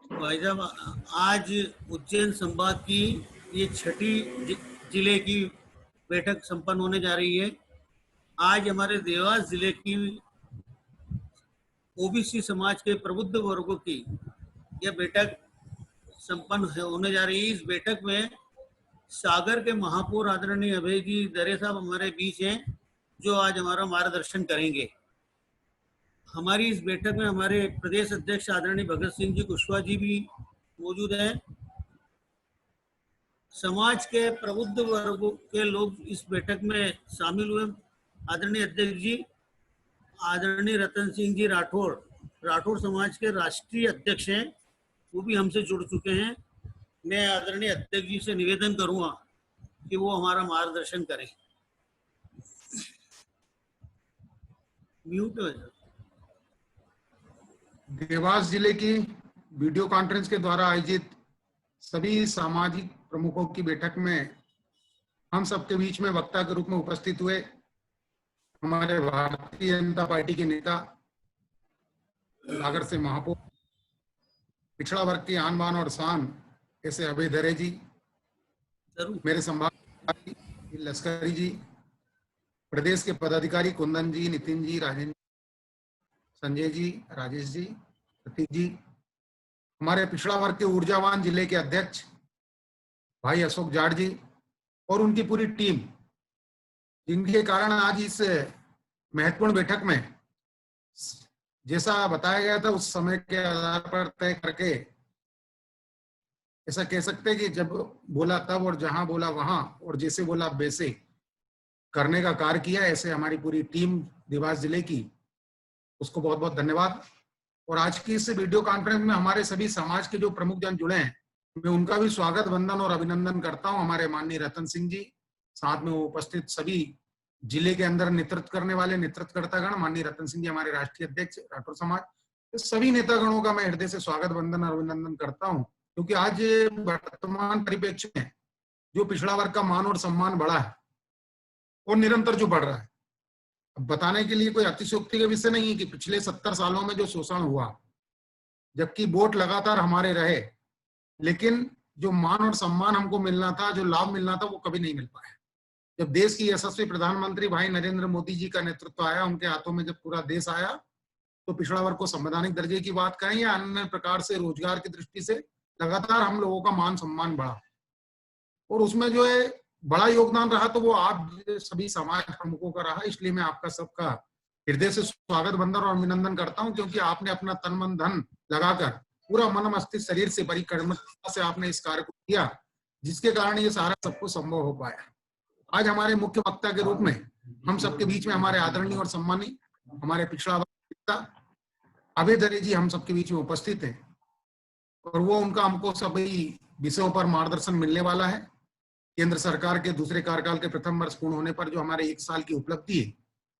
भाई साहब, आज उज्जैन संभाग की ये छठी जिले की बैठक संपन्न होने जा रही है। आज हमारे देवास जिले की ओबीसी समाज के प्रबुद्ध वर्गों की यह बैठक संपन्न होने जा रही है। इस बैठक में सागर के महापौर आदरणीय अभय जी दरे साहब हमारे बीच हैं, जो आज हमारा मार्गदर्शन करेंगे। हमारी इस बैठक में हमारे प्रदेश अध्यक्ष आदरणीय भगत सिंह जी कुशवाहा जी भी मौजूद हैं। समाज के प्रबुद्ध वर्गों के लोग इस बैठक में शामिल हुए। आदरणीय अध्यक्ष जी आदरणीय रतन सिंह जी राठौड़ राठौड़ समाज के राष्ट्रीय अध्यक्ष हैं, वो भी हमसे जुड़ चुके हैं। मैं आदरणीय अध्यक्ष जी से निवेदन करूंगा कि वो हमारा मार्गदर्शन करें। म्यूट है। देवास जिले की वीडियो कॉन्फ्रेंस के द्वारा आयोजित सभी सामाजिक प्रमुखों की बैठक में हम सबके बीच में वक्ता के रूप में उपस्थित हुए हमारे भारतीय जनता पार्टी के नेता सागर से महापौर, पिछड़ा वर्ग की आन बान और शान ऐसे अभय दरे जी, मेरे संभाग लश्करी जी, प्रदेश के पदाधिकारी कुंदन जी, नितिन जी, राजेंद्र, संजय जी, राजेश जी, प्रतीक जी, हमारे पिछड़ा वर्ग के ऊर्जावान जिले के अध्यक्ष भाई अशोक जाट जी और उनकी पूरी टीम, जिनके कारण आज इस महत्वपूर्ण बैठक में जैसा बताया गया था उस समय के आधार पर तय करके ऐसा कह सकते हैं कि जब बोला तब और जहां बोला वहां और जैसे बोला वैसे करने का कार्य किया। ऐसे हमारी पूरी टीम देवास जिले की, उसको बहुत बहुत धन्यवाद। और आज की इस वीडियो कॉन्फ्रेंस में हमारे सभी समाज के जो प्रमुख जन जुड़े हैं, मैं उनका भी स्वागत, वंदन और अभिनंदन करता हूं। हमारे माननीय रतन सिंह जी, साथ में उपस्थित सभी जिले के अंदर नेतृत्व करने वाले नेतृत्वकर्तागण, माननीय रतन सिंह जी हमारे राष्ट्रीय अध्यक्ष राठौर समाज, तो सभी नेतागणों का मैं हृदय से स्वागत, वंदन और अभिनंदन करता हूँ। क्योंकि आज वर्तमान परिप्रेक्ष्य में जो पिछड़ा वर्ग का मान और सम्मान बढ़ा है और निरंतर जो बढ़ रहा है, बताने के लिए कोई अतिशयोक्ति का विषय नहीं है कि पिछले 70 सालों में जो शोषण हुआ, जबकि वोट लगातार हमारे रहे, लेकिन जो मान और सम्मान हमको मिलना था, जो लाभ मिलना था, वो कभी नहीं मिल पाया। जब देश की यशस्वी प्रधानमंत्री भाई नरेंद्र मोदी जी का नेतृत्व आया, उनके हाथों में जब पूरा देश आया, तो पिछड़ा वर्ग को संवैधानिक दर्जे की बात करें या अन्य प्रकार से रोजगार की दृष्टि से लगातार हम लोगों का मान सम्मान बढ़ा। और उसमें जो है बड़ा योगदान रहा तो वो आप सभी समाज प्रमुखों का रहा। इसलिए मैं आपका सबका हृदय से स्वागत, वंदन और अभिनंदन करता हूं, क्योंकि आपने अपना तन मन धन लगाकर पूरा मन मस्तिष्क शरीर से परिकर्मता से आपने इस कार्य को किया, जिसके कारण ये सारा सबको संभव हो पाया। आज हमारे मुख्य वक्ता के रूप में हम सबके बीच में हमारे आदरणीय और सम्मानी हमारे पिछड़ा वर्ग अभय दरे जी हम सबके बीच में उपस्थित है, और वो उनका हमको सभी विषयों पर मार्गदर्शन मिलने वाला है। केंद्र सरकार के दूसरे कार्यकाल के प्रथम वर्ष पूर्ण होने पर जो हमारे 1 साल की उपलब्धि है,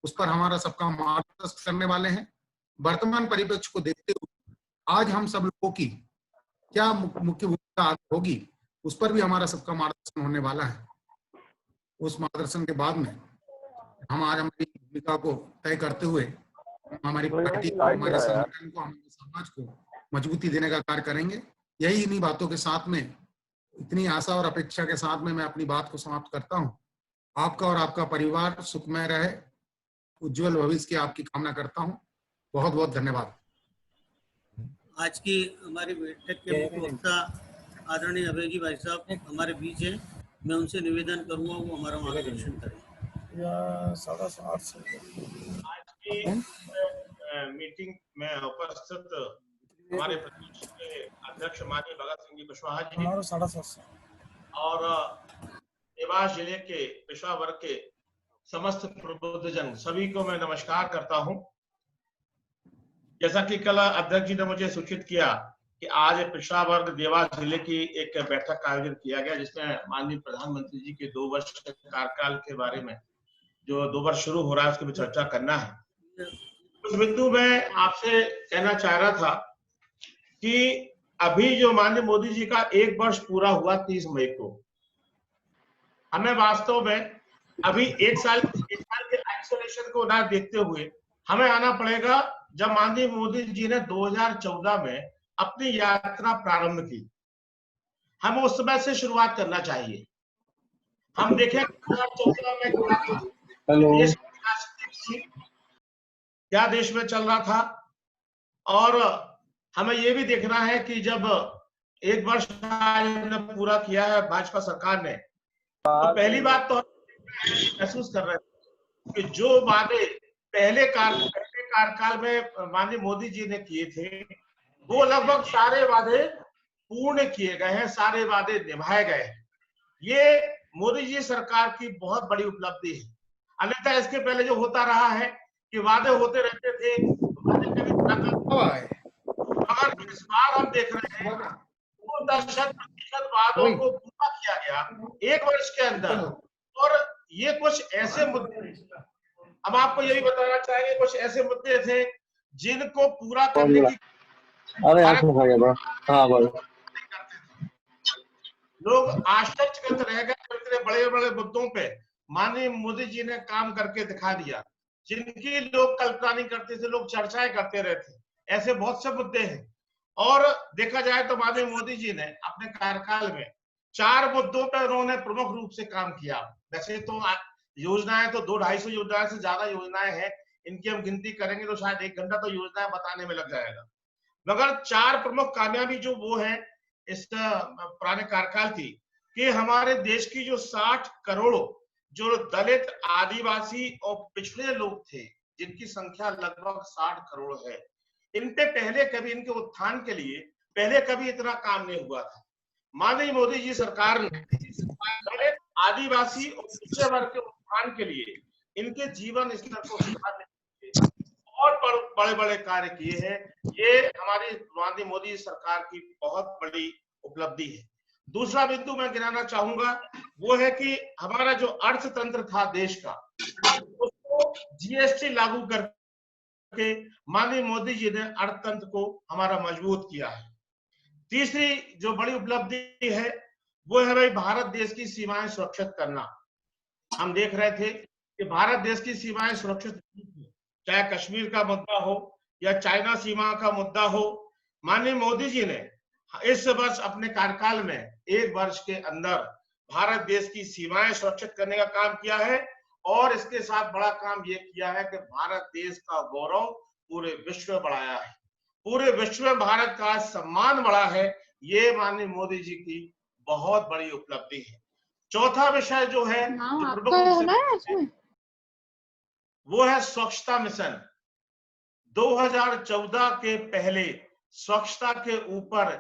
उस पर हमारा सबका मार्गदर्शन करने वाले हैं। वर्तमान परिप्रेक्ष्य को देखते हुए आज हम सब लोगों की क्या मुख्य भूमिका होगी, उस पर भी हमारा सबका मार्गदर्शन होने वाला है। उस मार्गदर्शन के बाद में हम आज हमारी भूमिका को तय करते हुए हमारी पार्टी को, हमारे संगठन को, हमारे समाज को मजबूती देने का कार्य करेंगे। यही इन्हीं बातों के साथ में, इतनी आशा और अपेक्षा के साथ में मैं अपनी बात को समाप्त करता हूं। आपका और आपका परिवार सुखमय रहे, उज्जवल भविष्य की आपकी कामना करता हूं। बहुत बहुत धन्यवाद। आज की हमारी बैठक के मुख्य वक्ता आदरणीय अभय जी भाई साहब हमारे बीच हैं। मैं उनसे निवेदन करूंगा वो हमारा मार्गदर्शन करें। आज की मीटिंग में उपस्थित हमारे प्रदेश के अध्यक्ष माननीय भगत सिंह जी कुशवाहा जी और देवास जिले के पिछड़ा वर्ग के समस्त प्रबुद्धजन, सभी को मैं नमस्कार करता हूं। जैसा कि कल अध्यक्ष जी ने मुझे सूचित किया कि आज पिछड़ा वर्ग देवास जिले की एक बैठक का आयोजन किया गया, जिसमें माननीय प्रधानमंत्री जी के 2 वर्ष के कार्यकाल के बारे में, जो 2 वर्ष शुरू हो रहा है, उसके भी चर्चा करना है। उस बिंदु में आपसे कहना चाह रहा था कि अभी जो माननीय मोदी जी का 1 वर्ष पूरा हुआ 30 मई को, हमें वास्तव में अभी 1 साल के आइसोलेशन को ना देखते हुए हमें आना पड़ेगा, जब माननीय मोदी जी ने 2014 में अपनी यात्रा प्रारंभ की। हमें उस समय से शुरुआत करना चाहिए। हम देखें 2014 में देश की विकास थी, क्या देश में चल रहा था, और हमें ये भी देखना है कि जब एक वर्ष हमने पूरा किया है भाजपा सरकार ने, तो पहली बात तो हम महसूस कर रहे हैं कि जो वादे पहले कार्यकाल में माननीय मोदी जी ने किए थे, वो लगभग सारे वादे पूर्ण किए गए हैं, सारे वादे निभाए गए हैं। ये मोदी जी सरकार की बहुत बड़ी उपलब्धि है। अन्यथा इसके पहले जो होता रहा है कि वादे होते रहते थे, वादे कभी मगर इस बार हम देख रहे हैं 2% वादों को पूरा किया गया एक वर्ष के अंदर। और ये कुछ ऐसे मुद्दे, हम आपको यही बताना चाहेंगे, कुछ ऐसे मुद्दे थे जिनको पूरा करने की लोग आश्चर्यचकित रह गए। इतने बड़े बड़े मुद्दों पे माननीय मोदी जी ने काम करके दिखा दिया, जिनकी लोग कल्पना नहीं करते थे, लोग चर्चाएं करते रहते। ऐसे बहुत से मुद्दे हैं। और देखा जाए तो माननीय मोदी जी ने अपने कार्यकाल में 4 मुद्दों पर उन्होंने प्रमुख रूप से काम किया। वैसे तो योजनाएं तो 200-250 योजनाएं से ज्यादा योजनाएं हैं, इनकी हम गिनती करेंगे तो शायद 1 घंटा तो योजनाएं बताने में लग जाएगा। मगर 4 प्रमुख कामयाबी जो वो है इस पुराने कार्यकाल की, कि हमारे देश की जो 60 करोड़ जो दलित, आदिवासी और पिछड़े लोग थे, जिनकी संख्या लगभग 60 करोड़ है, इन पे पहले कभी, इनके उत्थान के लिए पहले कभी इतना काम नहीं हुआ था। माननीय मोदी जी सरकार ने दलित, आदिवासी और पिछड़े वर्ग के उत्थान के लिए, इनके जीवन स्तर को सुधारने के लिए बहुत बड़े बड़े कार्य किए हैं। ये हमारी माननीय मोदी सरकार की बहुत बड़ी उपलब्धि है। दूसरा बिंदु मैं गिनाना चाहूंगा, वो है कि हमारा जो अर्थतंत्र था देश का, उसको जीएसटी लागू करके माननीय मोदी जी ने अर्थतंत्र को हमारा मजबूत किया है। तीसरी जो बड़ी उपलब्धि है वो है भाई भारत देश की सीमाएं सुरक्षित करना। हम देख रहे थे कि भारत देश की सीमाएं सुरक्षित, चाहे कश्मीर का मुद्दा हो या चाइना सीमा का मुद्दा हो, माननीय मोदी जी ने इस वर्ष अपने कार्यकाल में 1 वर्ष के अंदर भारत देश की सीमाएं सुरक्षित करने का काम किया है। और इसके साथ बड़ा काम ये किया है कि भारत देश का गौरव पूरे विश्व में बढ़ाया है, पूरे विश्व में भारत का सम्मान बढ़ा है। ये माननीय मोदी जी की बहुत बड़ी उपलब्धि है। चौथा विषय जो है, जो प्रमुख रूप से वो है स्वच्छता मिशन। 2014 के पहले स्वच्छता के ऊपर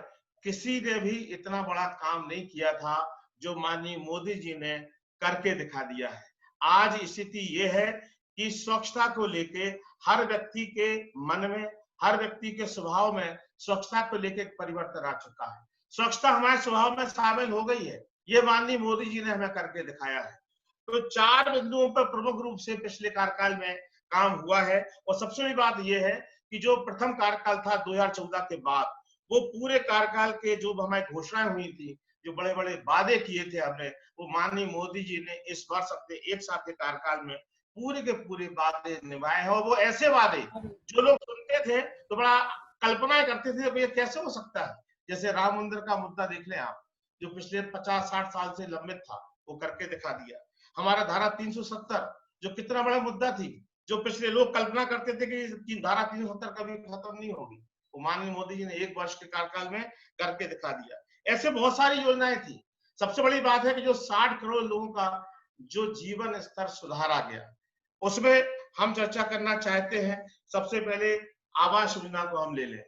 किसी ने भी इतना बड़ा काम नहीं किया था जो माननीय मोदी जी ने करके दिखा दिया है। आज स्थिति ये है कि स्वच्छता को लेके हर व्यक्ति के मन में, हर व्यक्ति के स्वभाव में स्वच्छता को लेके परिवर्तन आ चुका है। स्वच्छता हमारे स्वभाव में शामिल हो गई है, ये माननीय मोदी जी ने हमें करके दिखाया है। तो 4 बिंदुओं पर प्रमुख रूप से पिछले कार्यकाल में काम हुआ है। और सबसे बड़ी बात यह है कि जो प्रथम कार्यकाल था 2014 के बाद, वो पूरे कार्यकाल के जो हमारी घोषणाएं हुई थी, जो बड़े बड़े वादे किए थे हमने, वो माननीय मोदी जी ने इस वर्ष अपने 1 साल के कार्यकाल में पूरे के पूरे वादे निभाए हैं। और वो ऐसे वादे जो लोग सुनते थे तो बड़ा कल्पना करते थे ये कैसे हो सकता है। जैसे राम मंदिर का मुद्दा देख लें आप, जो पिछले 50-60 साल से लंबित था, वो करके दिखा दिया। हमारा धारा 370 जो कितना बड़ा मुद्दा थी, जो पिछले लोग कल्पना करते थे कि धारा 370 कभी खत्म नहीं होगी, वो माननीय मोदी जी ने 1 वर्ष के कार्यकाल में करके दिखा दिया। ऐसे बहुत सारी योजनाएं थी। सबसे बड़ी बात है कि जो 60 करोड़ लोगों का जो जीवन स्तर सुधारा गया, उसमें हम चर्चा करना चाहते हैं। सबसे पहले आवास योजना को हम ले लें,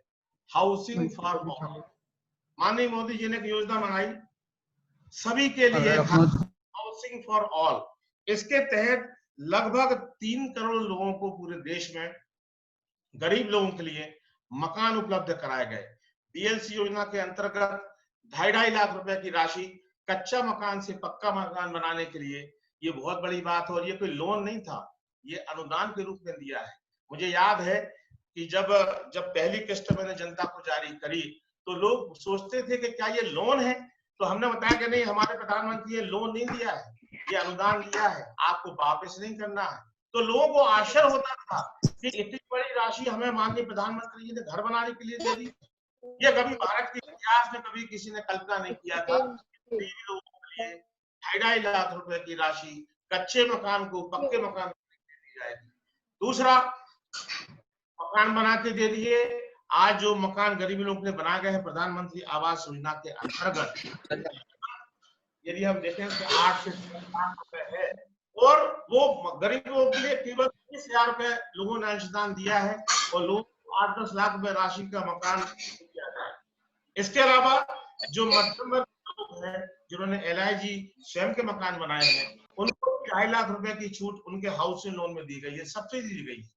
हाउसिंग फॉर ऑल। माननीय मोदी जी ने एक योजना बनाई सभी के लिए, हाउसिंग फॉर ऑल। इसके तहत लगभग 3 करोड़ लोगों को पूरे देश में, गरीब लोगों के लिए मकान उपलब्ध कराए गए। बीएलसी योजना के अंतर्गत 2.5 लाख रुपए की राशि कच्चा मकान से पक्का मकान बनाने के लिए, ये बहुत बड़ी बात है। और ये कोई लोन नहीं था, ये अनुदान के रूप में दिया है। मुझे याद है कि जब पहली किस्त मैंने जनता को जारी करी तो लोग सोचते थे कि क्या ये लोन है, तो हमने बताया कि नहीं, हमारे प्रधानमंत्री ये लोन नहीं दिया है, ये अनुदान दिया है, आपको वापस नहीं करना है। तो लोगों को आश्चर्य होता था कि इतनी बड़ी राशि हमें माननीय प्रधानमंत्री जी ने घर बनाने के लिए दे दी, ये कभी भारत के इतिहास में कभी किसी ने कल्पना नहीं किया था। गरीब लोगों के लिए 2.5 लाख रुपए की राशि कच्चे मकान को पक्के मकान दी जाएगी। दूसरा, मकान बना के दे दिए। आज जो मकान गरीब लोग ने बना गए हैं प्रधानमंत्री आवास योजना के अंतर्गत, यदि हम देखें तो 8 से 10 लाख रुपए है, और वो गरीबों के लिए केवल 30,000 रुपए लोगों ने अंशदान दिया है, और लोगों को 8-10 लाख रुपए राशि का मकान दिया जाए। इसके अलावा जो मध्यम वर्ग के लोग हैं जिन्होंने LIG स्वयं के मकान बनाए हैं, उनको 2.5 लाख रुपए की छूट उनके हाउसिंग लोन में दी गई है, सब्सिडी दी गई है।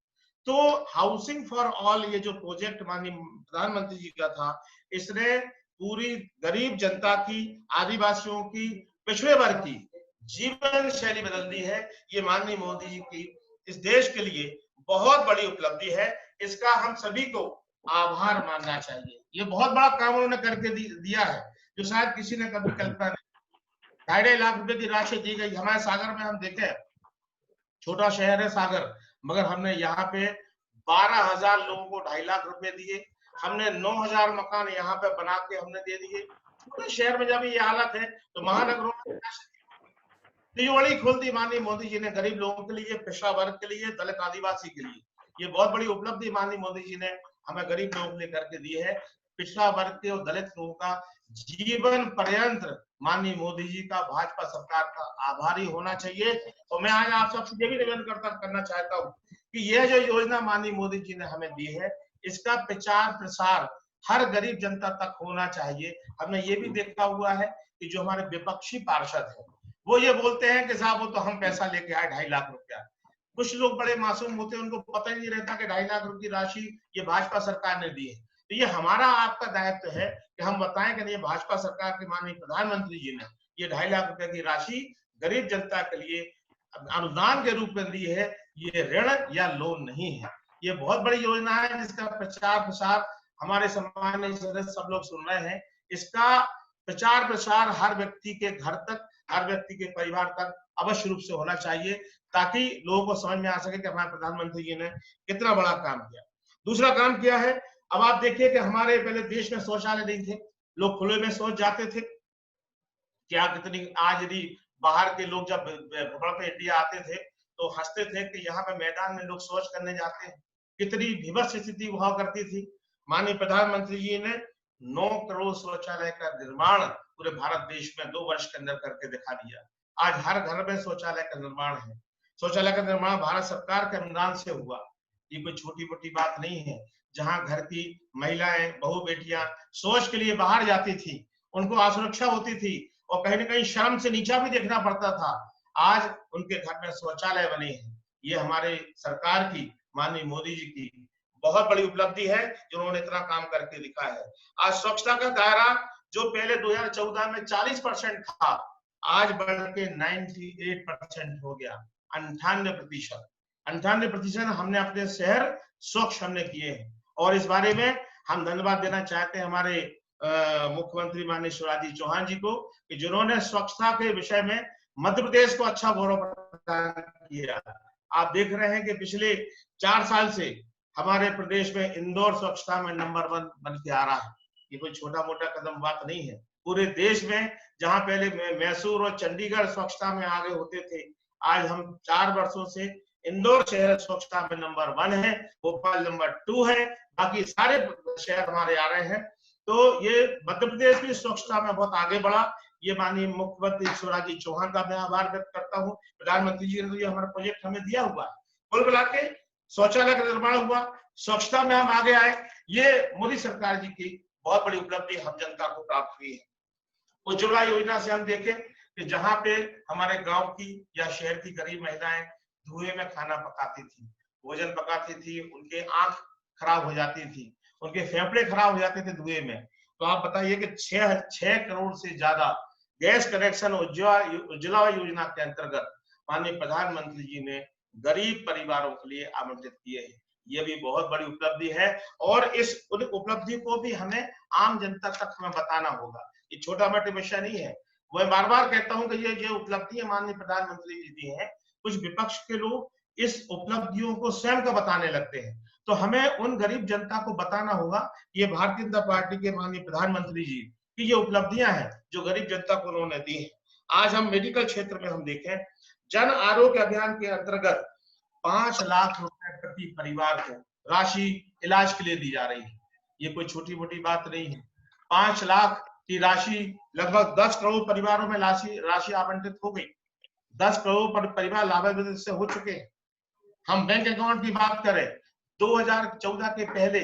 तो हाउसिंग फॉर ऑल ये जो प्रोजेक्ट माननीय प्रधानमंत्री जी का था, इसने पूरी गरीब जनता की, आदिवासियों की, पिछड़े वर्ग की जीवन शैली बदल दी है। ये माननीय मोदी जी की इस देश के लिए बहुत बड़ी उपलब्धि है। इसका हम सभी को आभार मानना चाहिए। ये बहुत बड़ा काम उन्होंने करके दिया है, जो शायद किसी ने कभी कल्पना नहीं। 2.5 लाख रुपए की राशि दी गई। हमारे सागर में हम देखें, छोटा शहर है सागर, मगर हमने यहाँ पे 12,000 लोगों को 2.5 लाख रुपए दिए। हमने 9,000 मकान यहाँ पे बना के हमने दे दिए। छोटे शहर में जब ये हालत है तो महानगरों में तिजोरी खोल दी माननीय मोदी जी ने गरीब लोगों के लिए, पिछड़ा वर्ग के लिए, दलित आदिवासी के लिए। ये बहुत बड़ी उपलब्धि माननीय मोदी जी ने हमें गरीब लोगों के लिए करके दी है। पिछड़ा वर्ग के और दलित लोगों का जीवन पर्यंत माननीय मोदी जी का, भाजपा सरकार का आभारी होना चाहिए। और मैं आज आप सबसे ये भी निवेदन करना चाहता हूँ कि यह जो योजना माननीय मोदी जी ने हमें दी है, इसका प्रचार प्रसार हर गरीब जनता तक होना चाहिए। हमने ये भी देखा हुआ है कि जो हमारे विपक्षी पार्षद हैं, वो ये बोलते हैं कि साहब वो तो हम पैसा लेके आए 2.5 लाख रुपया। कुछ लोग बड़े मासूम होते हैं, उनको पता ही नहीं रहता कि 2.5 लाख रुपए की राशि ये भाजपा सरकार ने दी है। तो ये हमारा आपका दायित्व है कि हम बताएं कि ये भाजपा सरकार के माननीय प्रधानमंत्री जी ने ये 2.5 लाख रुपए की राशि गरीब जनता के लिए अनुदान के रूप में दी है। ये ऋण या लोन नहीं है। ये बहुत बड़ी योजना है जिसका प्रचार प्रसार हमारे सामान्य सदस्य सब लोग सुन रहे हैं। इसका प्रचार प्रसार हर व्यक्ति के घर तक, हर व्यक्ति के परिवार तक अवश्य रूप से होना चाहिए, ताकि लोगों को समझ में आ सके कि हमारे प्रधानमंत्री जी ने कितना बड़ा काम किया। दूसरा काम किया है, अब आप देखिए कि हमारे पहले देश में शौचालय नहीं थे, लोग खुले में शौच जाते थे। क्या कितनी आज यदि बाहर के लोग जब भ्रमण इंडिया आते थे तो हंसते थे कि यहाँ पे मैदान में लोग शौच करने जाते हैं। कितनी विभत्स स्थिति हुआ करती थी। माननीय प्रधानमंत्री जी ने 9 करोड़ शौचालय का निर्माण पूरे भारत देश में 2 वर्ष के अंदर करके दिखा दिया। आज हर घर में शौचालय का निर्माण है। शौचालय का निर्माण भारत सरकार के अनुदान से हुआ। ये कोई छोटी मोटी बात नहीं है। जहां घर की महिलाएं, बहू बेटियां शौच के लिए बाहर जाती थी, उनको असुरक्षा होती थी और कहीं ना कहीं शर्म से नीचा भी देखना पड़ता था, आज उनके घर में शौचालय बने हैं। ये हमारे सरकार की, माननीय मोदी जी की बहुत बड़ी उपलब्धि है जो उन्होंने इतना काम करके दिखा है। आज स्वच्छता का दायरा जो पहले 2014 में 40% था, आज बढ़ के 98% हो गया। 98% हमने अपने शहर स्वच्छ हमने किए हैं। और इस बारे में हम धन्यवाद देना चाहते हैं हमारे मुख्यमंत्री माननीय शिवराज जी चौहान जी को, कि जिन्होंने स्वच्छता के विषय में मध्य प्रदेश को अच्छा गौरव प्रदान किया। आप देख रहे हैं कि पिछले 4 साल से हमारे प्रदेश में इंदौर स्वच्छता में नंबर 1 बन के आ रहा है। ये कोई छोटा मोटा कदम बात नहीं है। पूरे देश में जहां पहले मैसूर और चंडीगढ़ स्वच्छता में आगे होते थे, आज हम 4 वर्षों से इंदौर शहर स्वच्छता में नंबर 1 है, भोपाल नंबर 2 है, बाकी सारे शहर हमारे आ रहे हैं। तो ये मध्य प्रदेश भी स्वच्छता में बहुत आगे बढ़ा। ये माननीय मुख्यमंत्री शिवराज जी चौहान का मैं आभार व्यक्त करता हूँ। प्रधानमंत्री जी ने ये हमारा प्रोजेक्ट हमें दिया हुआ। कुल मिला के शौचालय का निर्माण हुआ, स्वच्छता में हम आगे आए। ये मोदी सरकार जी की बहुत बड़ी उपलब्धि हम जनता को प्राप्त हुई है। उज्ज्वला योजना से हम देखें कि जहां पे हमारे गांव की या शहर की गरीब महिलाएं धुएं में खाना पकाती थी, भोजन पकाती थी, उनके आंख खराब हो जाती थी, उनके फेफड़े खराब हो जाते थे धुएं में। तो आप बताइए कि 6 करोड़ से ज्यादा गैस कनेक्शन उज्ज्वला योजना के अंतर्गत माननीय प्रधानमंत्री जी ने गरीब परिवारों के लिए आवंटित किए हैं। ये भी बहुत बड़ी उपलब्धि है और इस उपलब्धि को भी हमें आम जनता तक हमें बताना होगा। ये छोटा मोटा विषय नहीं है। मैं बार बार कहता हूं कि ये उपलब्धियां माननीय प्रधानमंत्री जी दी है। कुछ विपक्ष के लोग इस उपलब्धियों को स्वयं का बताने लगते हैं। तो हमें उन गरीब जनता को बताना होगा, ये भारतीय जनता पार्टी के माननीय प्रधानमंत्री जी की ये उपलब्धियां हैं जो गरीब जनता को उन्होंने दी है। आज हम मेडिकल क्षेत्र में हम देखें, जन आरोग्य अभियान के अंतर्गत 5 लाख रुपए प्रति परिवार को राशि इलाज के लिए दी जा रही है। ये कोई छोटी मोटी बात नहीं है। 5 लाख की राशि लगभग 10 करोड़ परिवारों में राशि आवंटित हो गई। 10 करोड़ परिवार लाभान्वित से हो चुके हैं। हम बैंक अकाउंट की बात करें, 2014 के पहले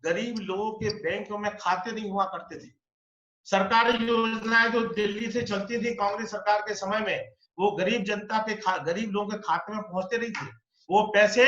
गरीब लोगों के बैंकों में खाते नहीं हुआ करते थे। सरकारी योजनाएं जो दिल्ली से चलती थी कांग्रेस सरकार के समय में, वो गरीब जनता के गरीब लोगों के खाते में पहुंचते नहीं थे। वो पैसे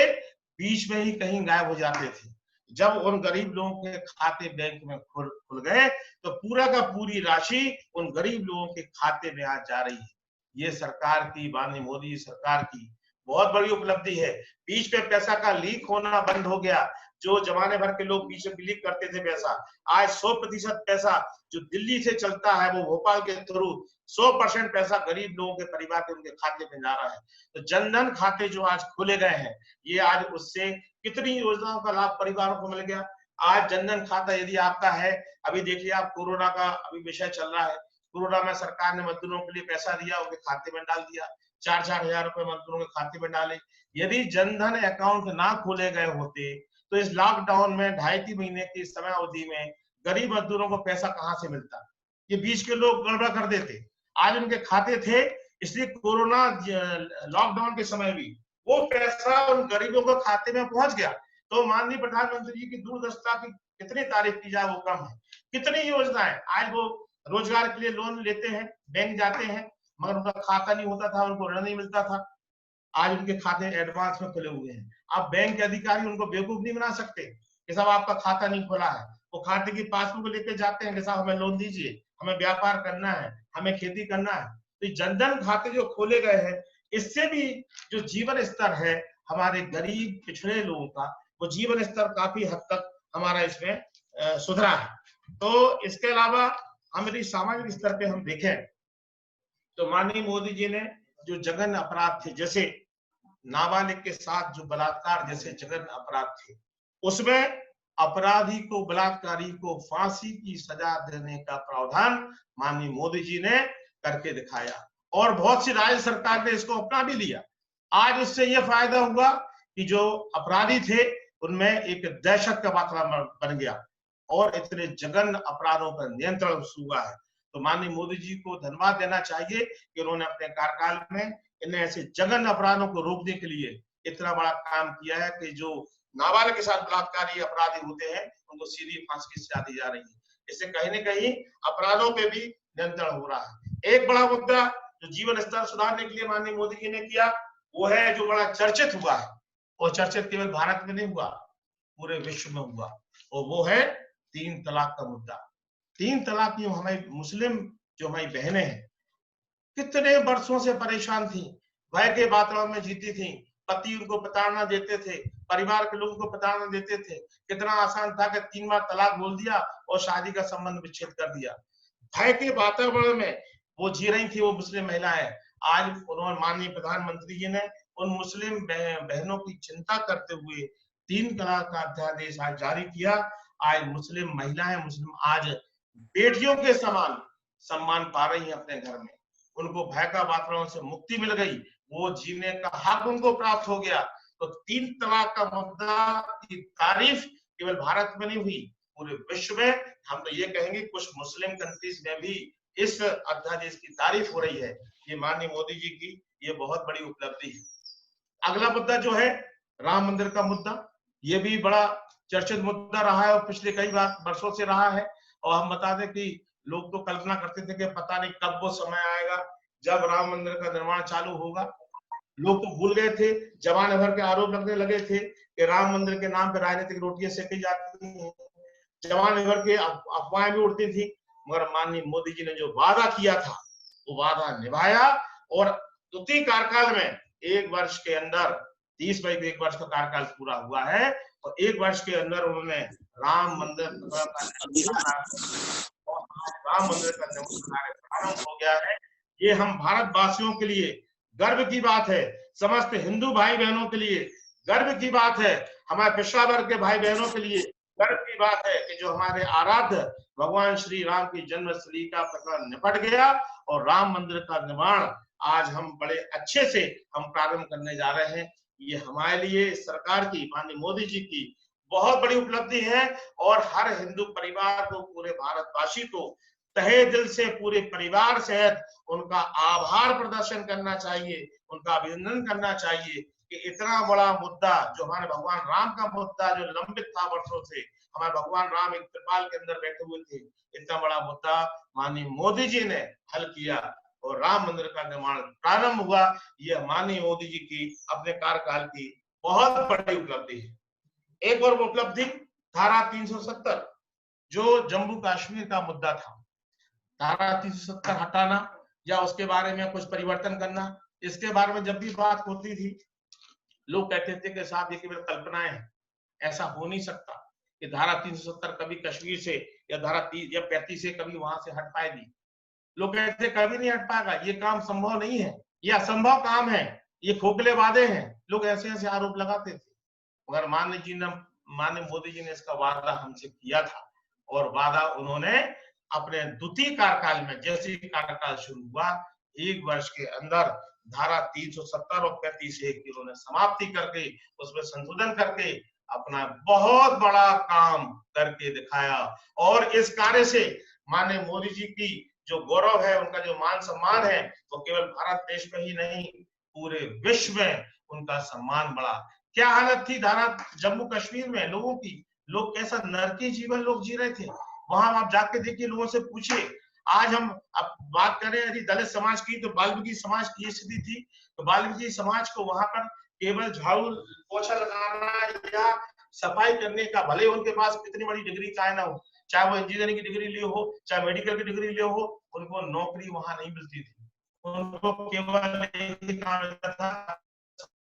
बीच में ही कहीं गायब हो जाते थे। जब उन गरीब लोगों के खाते बैंक में खुल गए तो पूरा का पूरी राशि उन गरीब लोगों के खाते में आज जा रही है। ये सरकार की, माननीय मोदी सरकार की बहुत बड़ी उपलब्धि है। बीच में पैसा का लीक होना बंद हो गया। जो जमाने भर के लोग बीच में लीक करते थे पैसा, आज 100% पैसा जो दिल्ली से चलता है वो भोपाल के थ्रू 100% पैसा गरीब लोगों के परिवार के उनके खाते में जा रहा है। तो जनधन खाते जो आज खोले गए हैं, ये आज उससे कितनी योजनाओं का लाभ परिवारों को मिल गया। आज जनधन खाता यदि आपका है, अभी देखिए आप कोरोना का अभी विषय चल रहा है, कोरोना में सरकार ने मजदूरों के लिए पैसा दिया, उनके खाते में डाल दिया, 4-4 हजार रुपए मजदूरों के खाते में डाले। यदि जनधन अकाउंट ना खोले गए होते तो इस लॉकडाउन में 2.5-3 महीने की समय अवधि में गरीब मजदूरों को पैसा कहां से मिलता। ये बीच के लोग गड़बड़ कर देते। आज उनके खाते थे, इसलिए कोरोना लॉकडाउन के समय भी वो पैसा उन गरीबों के खाते में पहुंच गया। तो माननीय प्रधानमंत्री जी की दूरदर्शिता की कितनी तारीफ की जाए वो कम है। कितनी योजनाएं, आज वो रोजगार के लिए लोन लेते हैं, बैंक जाते हैं, मगर उनका खाता नहीं होता था, उनको ऋण नहीं मिलता था। आज उनके खाते एडवांस में खुले हुए हैं। अब बैंक के अधिकारी उनको बेवकूफ नहीं बना सकते कि साहब आपका खाता नहीं खुला है। वो खाते की पासबुक लेके जाते हैं कि साहब हमें लोन दीजिए, हमें व्यापार करना है, हमें खेती करना है। तो जनधन खाते जो खोले गए हैं, इससे भी जो जीवन स्तर है हमारे गरीब पिछड़े लोगों का, वो जीवन स्तर काफी हद तक हमारा इसमें सुधरा है। तो इसके अलावा हम यदि सामाजिक स्तर पे हम देखें तो माननीय मोदी जी ने जो जघन्य अपराध थे, जैसे नाबालिग के साथ जो बलात्कार जैसे जघन्य अपराध थे, उसमें अपराधी को, बलात्कारी को फांसी की सजा देने का प्रावधान माननीय मोदी जी ने करके दिखाया और बहुत सी राज्य सरकार ने इसको अपना भी लिया। आज उससे यह फायदा हुआ कि जो अपराधी थे उनमें एक दहशत का वातावरण बन गया और इतने जघन्य अपराधों पर नियंत्रण हुआ है। तो माननीय मोदी जी को धन्यवाद देना चाहिए कि उन्होंने अपने कार्यकाल में इन ऐसे जघन्य अपराधों को रोकने के लिए इतना बड़ा काम किया है कि जो नाबालिग के साथ बलात्कारी अपराधी होते हैं उनको सीधी फांसी की सजा दी जा रही है। इससे कहीं न कहीं अपराधों पे भी नियंत्रण हो रहा है। एक बड़ा मुद्दा जो जीवन स्तर सुधारने के लिए माननीय मोदी जी ने किया, वो है जो बड़ा चर्चित हुआ है, और चर्चित केवल भारत में नहीं हुआ, पूरे विश्व में हुआ, और वो है 3 तलाक का मुद्दा। 3 तलाक की हमारी मुस्लिम जो हमारी बहनें हैं, कितने वर्षों से परेशान थी, भय के वातावरण में जीती थी, पति उनको प्रताड़ना देते थे, परिवार के लोगों को प्रताड़ना देते थे। कितना आसान था कि 3 बार तलाक बोल दिया और शादी का संबंध विच्छेद कर दिया। भय के वातावरण में वो जी रही थी वो मुस्लिम महिलाएं। आज उन्होंने, माननीय प्रधानमंत्री जी ने उन मुस्लिम बहनों की चिंता करते हुए 3 तलाक का अध्यादेश आज जारी किया। आज मुस्लिम महिलाएं, मुस्लिम आज बेटियों के समान सम्मान पा रही हैं अपने घर में। उनको भय का वातावरण से मुक्ति मिल गई, वो जीने का हक उनको प्राप्त हो गया। तो 3 तलाक का मुद्दा की तारीफ केवल भारत में नहीं हुई, पूरे विश्व में। हम तो ये कहेंगे कुछ मुस्लिम कंट्रीज में भी इस अध्यादेश की तारीफ हो रही है। ये माननीय मोदी जी की ये बहुत बड़ी उपलब्धि है। अगला मुद्दा जो है राम मंदिर का मुद्दा, ये भी बड़ा चर्चित मुद्दा रहा है और पिछले कई वर्षों से रहा है। और हम बता दें कि लोग तो कल्पना करते थे कि पता नहीं कब वो समय आएगा जब राम मंदिर का निर्माण चालू होगा। लोग तो भूल गए थे, जमाने भर के आरोप लगने लगे थे कि राम मंदिर के नाम पर राजनीतिक रोटियां सेकी जाती हैं, जमाने भर के अफवाहें भी उड़ती थी। मगर माननीय मोदी जी ने जो वादा किया था वो वादा निभाया और द्वितीय कार्यकाल में 1 वर्ष के अंदर 30 मई को 1 वर्ष का कार्यकाल पूरा हुआ है और 1 वर्ष के अंदर उन्होंने राम मंदिर का निर्माण प्रारंभ हो गया है। ये हम भारतवासियों के लिए गर्व की बात है, समस्त हिंदू भाई बहनों के लिए गर्व की बात है। हमारे पिछड़ा वर्ग के भाई बहनों के लिए गर्व की बात है कि जो हमारे आराध्य भगवान श्री राम की जन्मस्थली का प्रकरण निपट गया और राम मंदिर का निर्माण आज हम बड़े अच्छे से हम प्रारंभ करने जा रहे हैं। ये हमारे लिए सरकार की, माननीय मोदी जी की बहुत बड़ी उपलब्धि है और हर हिंदू परिवार को, पूरे भारतवासी को तहे दिल से पूरे परिवार सहित उनका आभार प्रदर्शन करना चाहिए, उनका अभिनंदन करना चाहिए कि इतना बड़ा मुद्दा जो हमारे भगवान राम का मुद्दा जो लंबित था वर्षों से, हमारे भगवान राम एक त्रिपाल के अंदर बैठे हुए थे, इतना बड़ा मुद्दा माननीय मोदी जी ने हल किया और राम मंदिर का निर्माण प्रारंभ हुआ। यह माननीय मोदी जी की अपने कार्यकाल की बहुत बड़ी उपलब्धि है। एक और उपलब्धि धारा 370 जो जम्मू कश्मीर का मुद्दा था, धारा 370 हटाना या उसके बारे में कुछ परिवर्तन करना, इसके बारे में जब भी बात होती थी लोग कहते थे कि साहब ये केवल कल्पनाएं हैं, ऐसा हो नहीं सकता कि धारा 370 कभी कश्मीर से या धारा 30 या 35 से कभी वहां से हट पाएगी। लोग कहते थे कभी नहीं हट पाएगा, ये काम संभव नहीं है, ये असंभव काम है, ये खोखले वादे हैं, लोग ऐसे ऐसे आरोप लगाते थे। मगर माननीय मोदी जी ने इसका वादा हमसे किया था और वादा उन्होंने अपने द्वितीय कार्यकाल में, जैसे ही कार्यकाल शुरू हुआ, 1 वर्ष के अंदर धारा 370 और 35A की उन्होंने समाप्ति करके उसमें संशोधन करके अपना बहुत बड़ा काम करके दिखाया। और इस कार्य से माननीय मोदी जी की जो गौरव है, उनका जो मान सम्मान है, वो केवल भारत देश में ही नहीं पूरे विश्व में उनका सम्मान बढ़ा। क्या हालत थी धारा जम्मू कश्मीर में लोगों की, लोग कैसा नरकी जीवन लोग जी रहे थे, वहां आप जाके देखिए, लोगों से पूछिए। आज हम अब बात करें यदि दलित समाज की, तो वाल्मीकि समाज की ये स्थिति थी, तो वाल्मीकि समाज को वहां पर केवल झाड़ू पोछा लगाना या सफाई करने का, भले उनके पास कितनी बड़ी डिग्री चाहे ना हो, चाहे वो इंजीनियरिंग की डिग्री लिए हो, चाहे मेडिकल की डिग्री लिए हो, उनको नौकरी वहां नहीं मिलती थी। उनको केवल एक ही काम रहता था,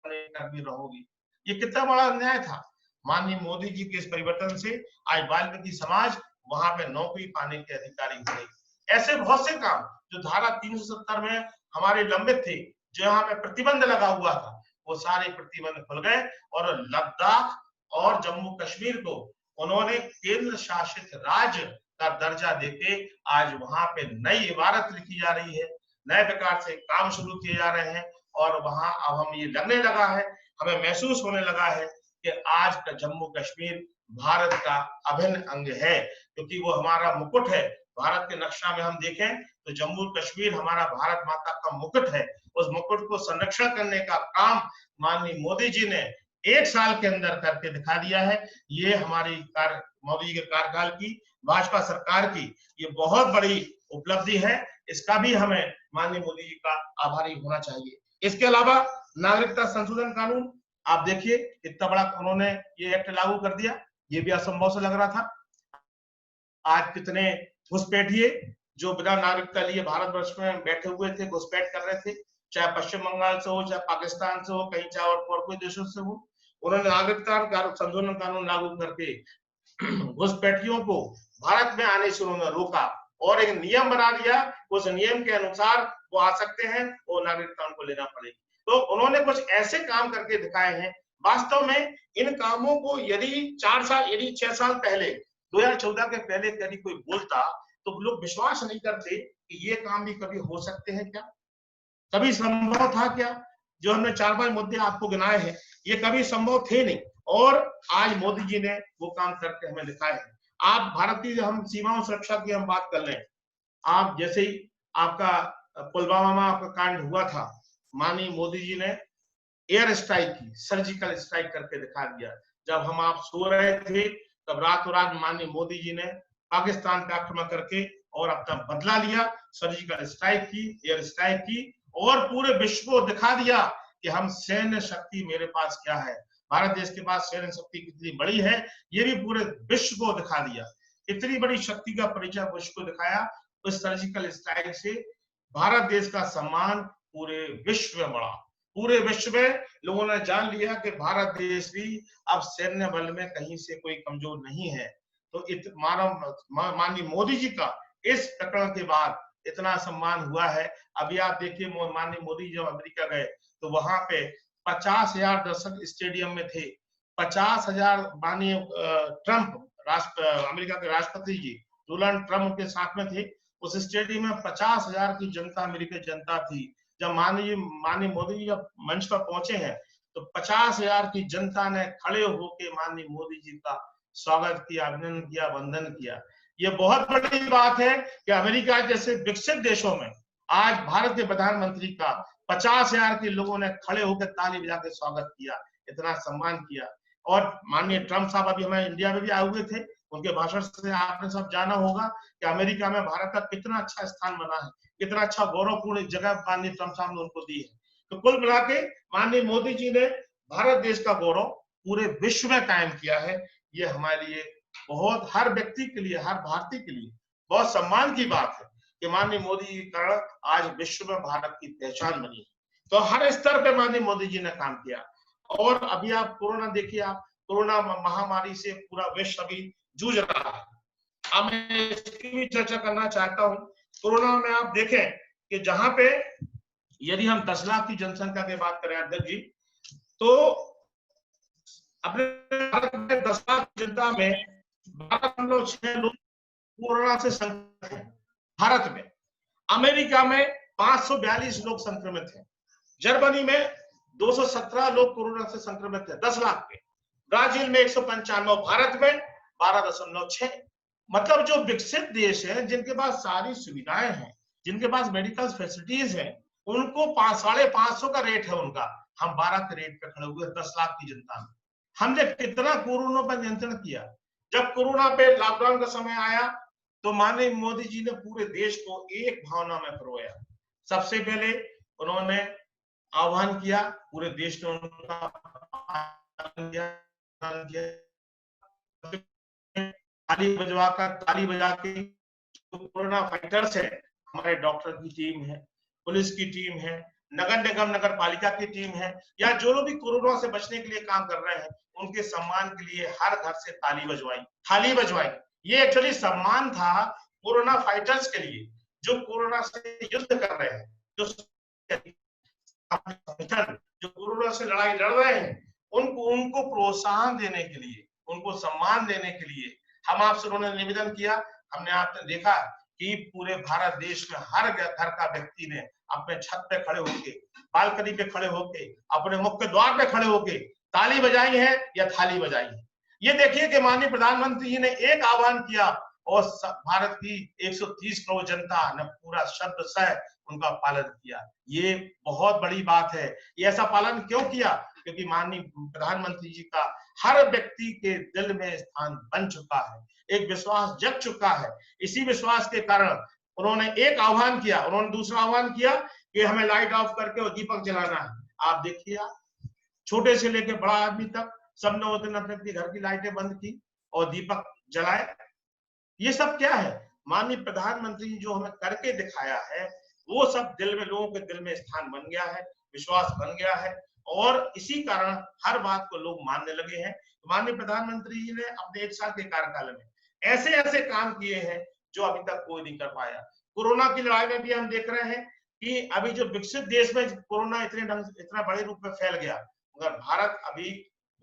भी रहोगी। ये कितना बड़ा अन्याय था। माननीय मोदी जी के इस परिवर्तन से आज वाल्मीकि समाज वहां पे नौकरी पाने के अधिकारी हुए। ऐसे बहुत से काम जो धारा 370 में हमारे लंबित थे, जो यहाँ पे प्रतिबंध लगा हुआ था, वो सारे प्रतिबंध खुल गए और लद्दाख और जम्मू कश्मीर को उन्होंने केंद्र शासित राज्य का दर्जा देके आज वहां पे नई इबारत लिखी जा रही है, नए प्रकार से काम शुरू किए जा रहे हैं और वहां अब हम ये लगने लगा है, हमें महसूस होने लगा है कि आज का जम्मू कश्मीर भारत का अभिन्न अंग है, क्योंकि वो हमारा मुकुट है। भारत के नक्शा में हम देखें तो जम्मू कश्मीर हमारा भारत माता का मुकुट है। उस मुकुट को संरक्षण करने का काम माननीय मोदी जी ने 1 साल के अंदर करके दिखा दिया है। ये हमारी मोदी जी के कार्यकाल की, भाजपा सरकार की ये बहुत बड़ी उपलब्धि है। इसका भी हमें माननीय मोदी जी का आभारी होना चाहिए। इसके अलावा नागरिकता संशोधन कानून, आप देखिए इतना बड़ा उन्होंने ये एक्ट लागू कर दिया, ये भी असंभव से लग रहा था। आज कितने घुसपैठिए जो बिना नागरिकता लिए भारतवर्ष में बैठे हुए थे, घुसपैठ कर रहे थे, चाहे पश्चिम बंगाल से हो, चाहे पाकिस्तान से हो, कहीं चाहे और कोई देशों से हो, उन्होंने नागरिकता संशोधन कानून लागू करके घुसपैठियों को भारत में आने से उन्होंने रोका और एक नियम बना दिया, उस नियम के अनुसार वो आ सकते हैं, वो नागरिकता उनको लेना पड़ेगी। तो उन्होंने कुछ ऐसे काम करके दिखाए हैं। वास्तव में इन कामों को यदि 6 साल पहले 2014 के पहले यदि कोई बोलता तो लोग विश्वास नहीं करते कि ये काम भी कभी हो सकते हैं क्या, कभी संभव था क्या। जो हमने 4-5 मुद्दे आपको गिनाए हैं ये कभी संभव थे नहीं और आज मोदी जी ने वो काम करके हमें दिखाए हैं। आप भारत की हम सीमाओं सुरक्षा की हम बात कर लें, आप जैसे ही आपका पुलवामा में आपका कांड हुआ था, माननीय मोदी जी ने एयर स्ट्राइक की, सर्जिकल स्ट्राइक करके दिखा दिया। जब हम आप सो रहे थे तब रातों रात माननीय मोदी जी ने पाकिस्तान पे आक्रमण करके और अपना बदला लिया, सर्जिकल स्ट्राइक की, एयर स्ट्राइक की और पूरे विश्व को दिखा दिया कि हम सैन्य शक्ति मेरे पास क्या है, भारत देश के पास सैन्य शक्ति कितनी बड़ी है, ये भी पूरे विश्व को दिखा दिया। इतनी बड़ी शक्ति का परिचय विश्व को दिखाया। उस सर्जिकल स्ट्राइक से भारत देश का सम्मान पूरे विश्व में बढ़ा। पूरे विश्व में लोगों ने जान लिया कि भारत देश भी अब सैन्य बल में कहीं से कोई कमजोर नहीं है। तो माननीय मोदी जी का इस प्रकरण के बाद इतना सम्मान हुआ है। अभी आप देखिए माननीय मोदी जब अमेरिका गए तो वहां पे 50,000 दर्शक स्टेडियम में थे, 50,000 माननीय ट्रंप अमेरिका के राष्ट्रपति जी डोनाल्ड ट्रंप उनके साथ में थे। उस स्टेडियम में 50,000 की जनता, अमेरिकी जनता थी। जब माननीय मोदी जी जब मंच पर पहुंचे हैं तो 50,000 की जनता ने खड़े होकर माननीय मोदी जी का स्वागत किया, अभिनंदन किया, वंदन किया। ये बहुत बड़ी बात है कि अमेरिका जैसे विकसित देशों में आज भारत के प्रधानमंत्री का 50,000 के लोगों ने खड़े होकर ताली बजा के स्वागत किया, इतना सम्मान किया। और माननीय ट्रंप साहब अभी हमारे इंडिया में भी आए हुए थे। उनके भाषण से आपने सब जाना होगा कि अमेरिका में भारत का कितना अच्छा स्थान बना है, कितना अच्छा गौरवपूर्ण जगह माननीय ट्रंप साहब ने उनको दी है। तो कुल मिला के माननीय मोदी जी ने भारत देश का गौरव पूरे विश्व में कायम किया है। ये हमारे लिए बहुत, हर व्यक्ति के लिए, हर भारतीय के लिए बहुत सम्मान की बात है कि माननीय मोदी जी के कारण आज विश्व में भारत की पहचान बनी है। तो हर स्तर पे माननीय मोदी जी ने काम किया। और अभी आप कोरोना देखिए, आप कोरोना महामारी से पूरा विश्व अभी जूझ रहा है। अब मैं इसकी भी चर्चा करना चाहता हूं। कोरोना में आप देखें कि जहां पे यदि हम 10 लाख की जनसंख्या की बात करें अध्यक्ष जी, तो अपने भारत में 10 लाख जनता में 12.6 लोग कोरोना से संक्रमित हैं भारत में। अमेरिका में 542 लोग संक्रमित हैं। जर्मनी में 217 लोग कोरोना से संक्रमित हैं 10 लाख पे। ब्राजील में 195, भारत में 12.6। मतलब जो विकसित देश है, जिनके पास सारी सुविधाएं हैं, जिनके पास मेडिकल फैसिलिटीज हैं, उनको 550 का रेट है उनका। हम 12 के रेट पे खड़े हुए 10 लाख की जनता में। हमने कितना कोरोना पर नियंत्रण किया। जब कोरोना पे लॉकडाउन का समय आया तो माननीय मोदी जी ने पूरे देश को एक भावना में पिरोया। सबसे पहले उन्होंने आह्वान किया, पूरे देश ने उनका ताली बजा के कोरोना फाइटर्स है, हमारे डॉक्टर की टीम है, पुलिस की टीम है, नगर निगम नगर पालिका की टीम है, या जो लोग भी कोरोना से बचने के लिए काम कर रहे हैं, उनके सम्मान के लिए हर घर से थाली बजवाई। ये एक्चुअली सम्मान था कोरोना फाइटर्स के लिए, जो कोरोना से युद्ध कर रहे हैं, जो कोरोना से लड़ाई लड़ रहे हैं, उनको प्रोत्साहन देने के लिए, उनको सम्मान देने के लिए हम आपसे उन्होंने निवेदन किया। हमने आपने देखा कि पूरे भारत देश में हर घर का व्यक्ति ने अपने छत पे खड़े होके, बालकनी पे खड़े होके, अपने मुख्य द्वार पे खड़े होके ताली बजाई है या थाली बजाई है। ये देखिए कि माननीय प्रधानमंत्री जी ने एक आह्वान किया और भारत की 130 करोड़ जनता ने पूरा शब्द सह उनका पालन किया। ये बहुत बड़ी बात है। ये ऐसा पालन क्यों किया? क्योंकि माननीय प्रधानमंत्री जी का हर व्यक्ति के दिल में स्थान बन चुका है, एक विश्वास जग चुका है। इसी विश्वास के कारण उन्होंने एक आह्वान किया, उन्होंने दूसरा आह्वान किया कि हमें लाइट ऑफ करके और दीपक जलाना है। आप देखिए, छोटे से लेकर बड़ा आदमी तक सबने उस दिन अपने घर की लाइटें बंद की और दीपक जलाए। ये सब क्या है? माननीय प्रधानमंत्री जी जो हमें करके दिखाया है, वो सब दिल में, लोगों के दिल में स्थान बन गया है, विश्वास बन गया है, और इसी कारण हर बात को लोग मानने लगे हैं। माननीय प्रधानमंत्री जी ने अपने 1 साल के कार्यकाल में ऐसे ऐसे काम किए हैं जो अभी तक कोई नहीं कर पाया। कोरोना की लड़ाई में भी हम देख रहे हैं कि अभी जो विकसित देश में कोरोना इतना बड़े रूप में फैल गया, मगर भारत अभी,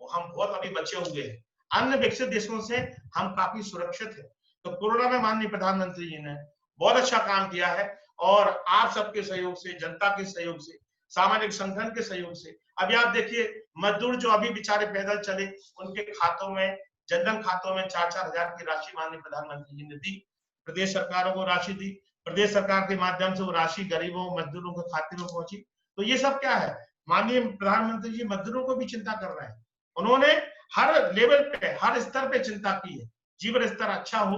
हम बहुत अभी बचे हुए हैं। अन्य विकसित देशों से हम काफी सुरक्षित हैं। तो कोरोना में माननीय प्रधानमंत्री जी ने बहुत अच्छा काम किया है, और आप सबके सहयोग से, जनता के सहयोग से, सामाजिक संगठन के सहयोग से, अभी आप देखिए मजदूर जो अभी बेचारे पैदल चले, उनके खातों में, जनधन खातों में 4-4 हजार की राशि माननीय प्रधानमंत्री जी ने दी। प्रदेश सरकारों को राशि दी, प्रदेश सरकार के माध्यम से वो राशि गरीबों, मजदूरों के खाते में पहुंची। तो ये सब क्या है? माननीय प्रधानमंत्री जी मजदूरों को भी चिंता कर रहे हैं। उन्होंने हर लेवल पे, हर स्तर पे चिंता की है, जीवन स्तर अच्छा हो।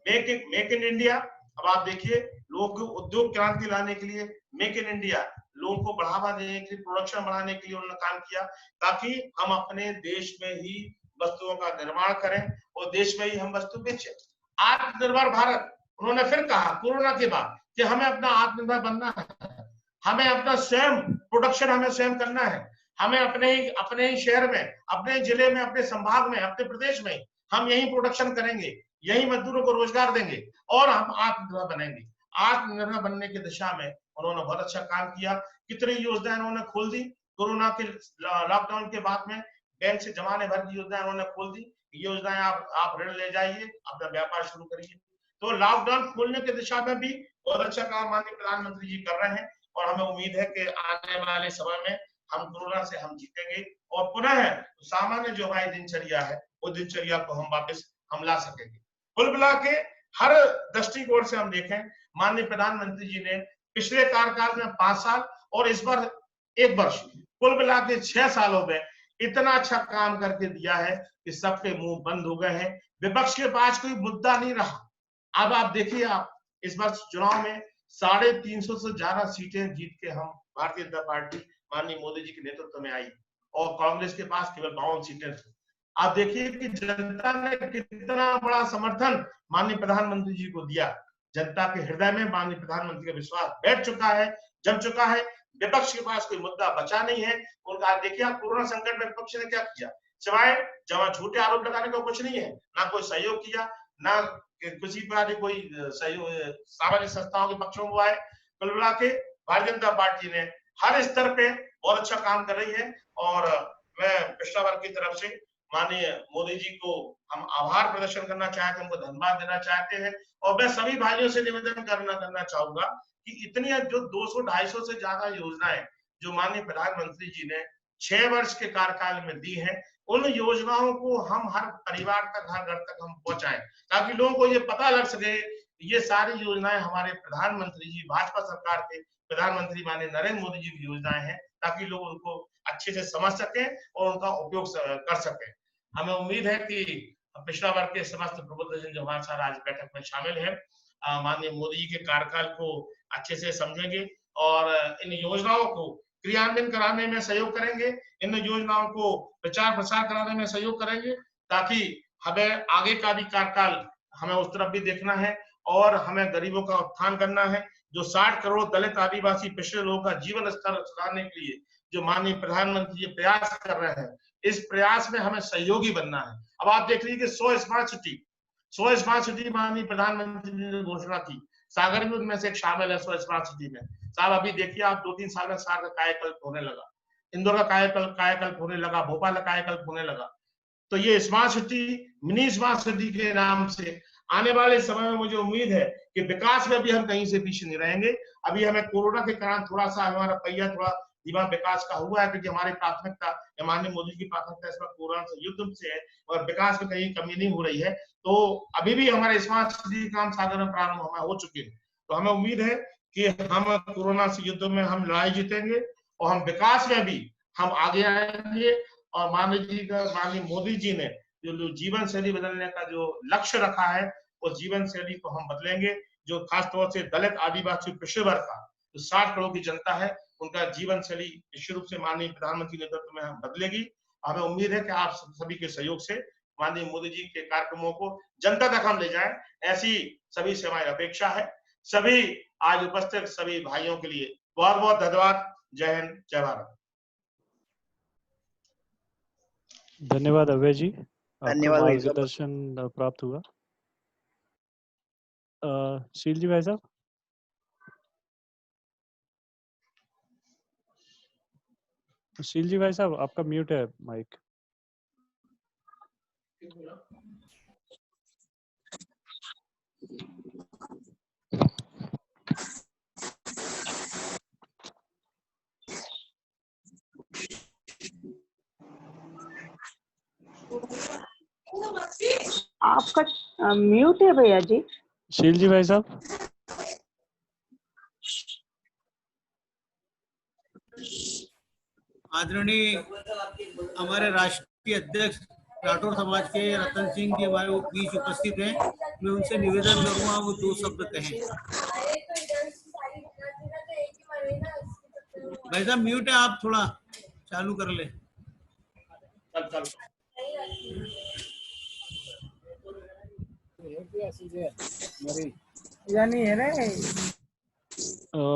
मेक इन इंडिया, अब आप देखिए, लोगों को उद्योग क्रांति लाने के लिए मेक इन इंडिया, लोगों को बढ़ावा देने के लिए, प्रोडक्शन बढ़ाने के लिए उन्होंने काम किया, ताकि हम अपने देश में ही वस्तुओं का निर्माण करें और देश में ही हम वस्तु बेचें। आत्मनिर्भर भारत, उन्होंने फिर कहा कोरोना के बाद कि हमें अपना आत्मनिर्भर बनना है, हमें अपना स्वयं प्रोडक्शन हमें स्वयं करना है। हमें अपने ही शहर में, अपने जिले में, अपने संभाग में, अपने प्रदेश में हम यही प्रोडक्शन करेंगे, यही मजदूरों को रोजगार देंगे और हम आत्मनिर्भर बनेंगे। आत्मनिर्भर बनने की दिशा में उन्होंने बहुत अच्छा काम किया। कितनी योजनाएं उन्होंने खोल दी कोरोना के लॉकडाउन के बाद में। बैंक से जमाने भर की योजनाएं उन्होंने खोल दी। ये योजनाएं आप ऋण ले जाइए, अपना व्यापार शुरू करिए। तो लॉकडाउन खोलने की दिशा में भी बहुत अच्छा काम माननीय प्रधानमंत्री जी कर रहे हैं और हमें उम्मीद है कि आने वाले समय में हम कोरोना से हम जीतेंगे और पुनः सामान्य जो हमारी दिनचर्या है वो दिनचर्या को हम वापस हम ला सकेंगे। कुल मिला के हर दृष्टिकोण से हम देखें, माननीय प्रधानमंत्री जी ने पिछले कार्यकाल में 5 साल और इस बार 1 वर्ष, कुल मिला के 6 सालों में इतना अच्छा काम करके दिया है कि सबके मुंह बंद हो गए हैं। विपक्ष के पास कोई मुद्दा नहीं रहा। अब आप देखिए, आप इस बार चुनाव में 350 से ज्यादा सीटें जीत के हम भारतीय जनता पार्टी माननीय मोदी जी के नेतृत्व में आई और कांग्रेस के पास केवल 52 सीटें थी। आप देखिए कि जनता ने कितना बड़ा समर्थन माननीय प्रधानमंत्री जी को दिया। जनता के हृदय में माननीय प्रधानमंत्री का विश्वास बैठ चुका है, जम चुका है। विपक्ष के पास कोई मुद्दा बचा नहीं है। उनका देखिए, आप कोरोना संकट में विपक्ष ने क्या किया, सिवाय जहां झूठे आरोप लगाने का कुछ नहीं है। ना कोई सहयोग किया, ना किसी प्रकार कोई सहयोग सामाजिक संस्थाओं के पक्षों को आए। कुल मिला के भारतीय जनता पार्टी ने हर स्तर पे बहुत अच्छा काम कर रही है और मैं पिछड़ा वर्ग की तरफ से माननीय मोदी जी को हम आभार प्रदर्शन करना चाहते हैं, उनको धन्यवाद देना चाहते हैं। और मैं सभी भाइयों से निवेदन करना चाहूंगा कि इतनी जो 200-250 से ज्यादा योजनाएं जो माननीय प्रधानमंत्री जी ने 6 वर्ष के कार्यकाल में दी हैं, उन योजनाओं को हम हर परिवार तक, हर घर तक हम पहुंचाएं, ताकि लोगों को ये पता लग सके ये सारी योजनाएं हमारे प्रधानमंत्री जी, भाजपा सरकार के प्रधानमंत्री माननीय नरेंद्र मोदी जी की योजनाएं हैं, ताकि लोग उनको अच्छे से समझ सकें और उनका उपयोग कर सकें। हमें उम्मीद है कि पिछड़ा वर्ग के समस्त प्रबुद्धजन जो हमारे साथ आज बैठक में शामिल है, माननीय मोदी जी के कार्यकाल को अच्छे से समझेंगे और इन योजनाओं को क्रियान्वयन कराने में सहयोग करेंगे, इन योजनाओं को प्रचार प्रसार कराने में सहयोग करेंगे, ताकि हमें आगे का भी कार्यकाल हमें उस तरफ भी देखना है और हमें गरीबों का उत्थान करना है। जो 60 करोड़ दलित, आदिवासी, पिछड़े लोगों का जीवन स्तर सुधारने के लिए जो माननीय प्रधानमंत्री जी प्रयास कर रहे हैं, इस प्रयास में हमें सहयोगी बनना है। अब आप देख लीजिए 100 स्मार्ट सिटी माननीय प्रधानमंत्री ने घोषणा की, सागर भी उनमें से एक शामिल है 100 स्मार्ट सिटी में। साहब अभी देखिए, आप 2-3 साल में सागर का कायाकल्प होने लगा, इंदौर का कायाकल्प होने लगा, भोपाल का कायाकल्प होने लगा। तो ये smart city, mini smart city के नाम से आने वाले समय में मुझे उम्मीद है कि विकास में भी हम कहीं से पीछे नहीं रहेंगे। अभी हमें कोरोना के कारण थोड़ा सा हमारा पहिया थोड़ा धीमा विकास का हुआ है, क्योंकि हमारी प्राथमिकता, माननीय मोदी की प्राथमिकता इसमें कोरोना से युद्ध से है और विकास में कहीं कमी नहीं हो रही है। तो अभी भी हमारे स्मार्ट सिटी काम सागर में प्रारंभ हमें हो चुके हैं। तो हमें उम्मीद है कि हम कोरोना से युद्ध में हम लड़ाई जीतेंगे और हम विकास में भी हम आगे आएंगे। और माननीय मोदी जी ने जो जीवन शैली बदलने का जो लक्ष्य रखा है, उस जीवन शैली को हम बदलेंगे। जो खासतौर से दलित, आदिवासी, पिछड़े वर्ग का जो 60 करोड़ की जनता है, उनका जीवन शैली निश्चित रूप से माननीय प्रधानमंत्री नेतृत्व में हम बदलेगी। हमें उम्मीद है कि आप सभी के सहयोग से माननीय मोदी जी के कार्यक्रमों को जनता तक हम ले जाएं, ऐसी सभी से हमारी अपेक्षा है। सभी आज उपस्थित सभी भाइयों के लिए बहुत बहुत धन्यवाद। जय हिंद, जय भारत। धन्यवाद अभय जी, धन्यवाद भाई साहब। मार्गदर्शन प्राप्त हुआ। शील जी भाई साहब, शील जी भाई साहब आपका म्यूट है माइक। आपका म्यूट है भैया जी। शील जी भाई साहब, आदरणीय हमारे राष्ट्रीय अध्यक्ष राठौर समाज के रतन सिंह जी हमारे बीच उपस्थित हैं। मैं उनसे निवेदन करूंगा वो 2 शब्द कहें। भाई साहब म्यूट है, आप थोड़ा चालू कर ले।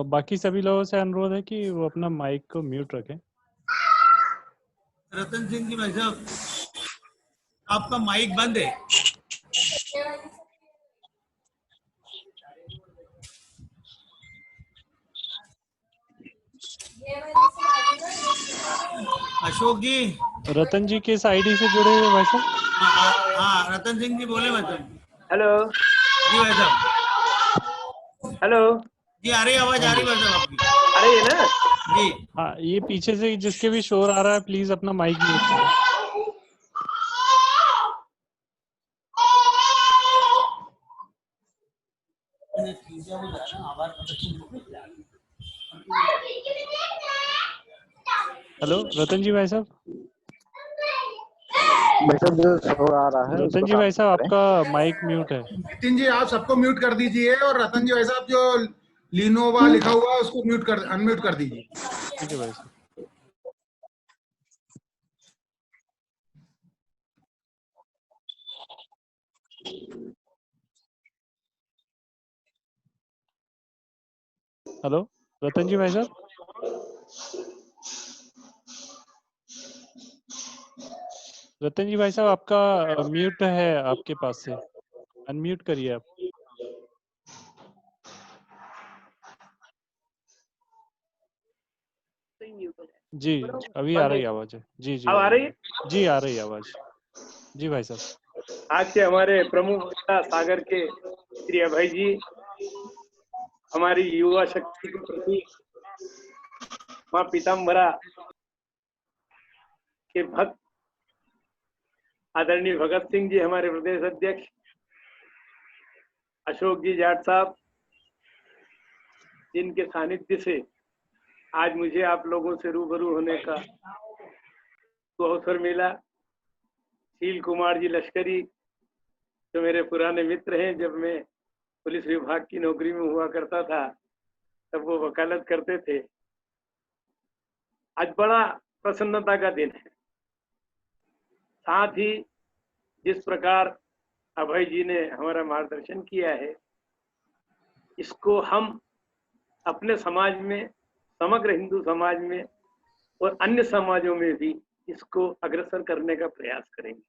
बाकी सभी लोगों से अनुरोध है कि वो अपना माइक को म्यूट रखें। रतन सिंह जी भाई साहब, आपका माइक बंद है। अशोक जी, रतन जी किस आईडी से जुड़े हुए भाई साहब? हाँ, रतन सिंह जी बोले भाई साहब। हेलो जी भाई साहब, हेलो, जी आ रही आवाज, आ रही भाई साहब आपकी। आ रही है ना? जी हाँ, ये पीछे से जिसके भी शोर आ रहा है प्लीज अपना माइक म्यूट करें। हेलो रतन जी भाई साहब। भाई साहब जो शोर आ रहा है रतन उसको जी भाई साहब करें। आपका माइक म्यूट है। नितिन जी आप सबको म्यूट कर दीजिए और रतन जी भाई साहब जो लिनोवा लिखा हुआ है उसको अनम्यूट कर दीजिए। ठीक है भाई साहब। हेलो रतन जी भाई साहब। रतन जी भाई साहब आपका म्यूट है, आपके पास से अनम्यूट करिए आप। जी अभी आ रही आवाज है। जी जी अब आ रही है? जी आ रही आवाज। जी भाई साहब। आज के हमारे प्रमुख नेता सागर के श्री अभय जी, हमारी युवा शक्ति के प्रतीक मां पीताम्बरा के भक्त आदरणीय भगत सिंह जी, हमारे प्रदेश अध्यक्ष अशोक जी जाट साहब, जिनके सानिध्य से आज मुझे आप लोगों से रूबरू होने का तो अवसर मिला। शील कुमार जी लश्करी, जो मेरे पुराने मित्र हैं, जब मैं पुलिस विभाग की नौकरी में हुआ करता था तब वो वकालत करते थे। आज बड़ा प्रसन्नता का दिन है। साथ ही जिस प्रकार अभय जी ने हमारा मार्गदर्शन किया है, इसको हम अपने समाज में, समग्र हिंदू समाज में और अन्य समाजों में भी इसको अग्रसर करने का प्रयास करेंगे।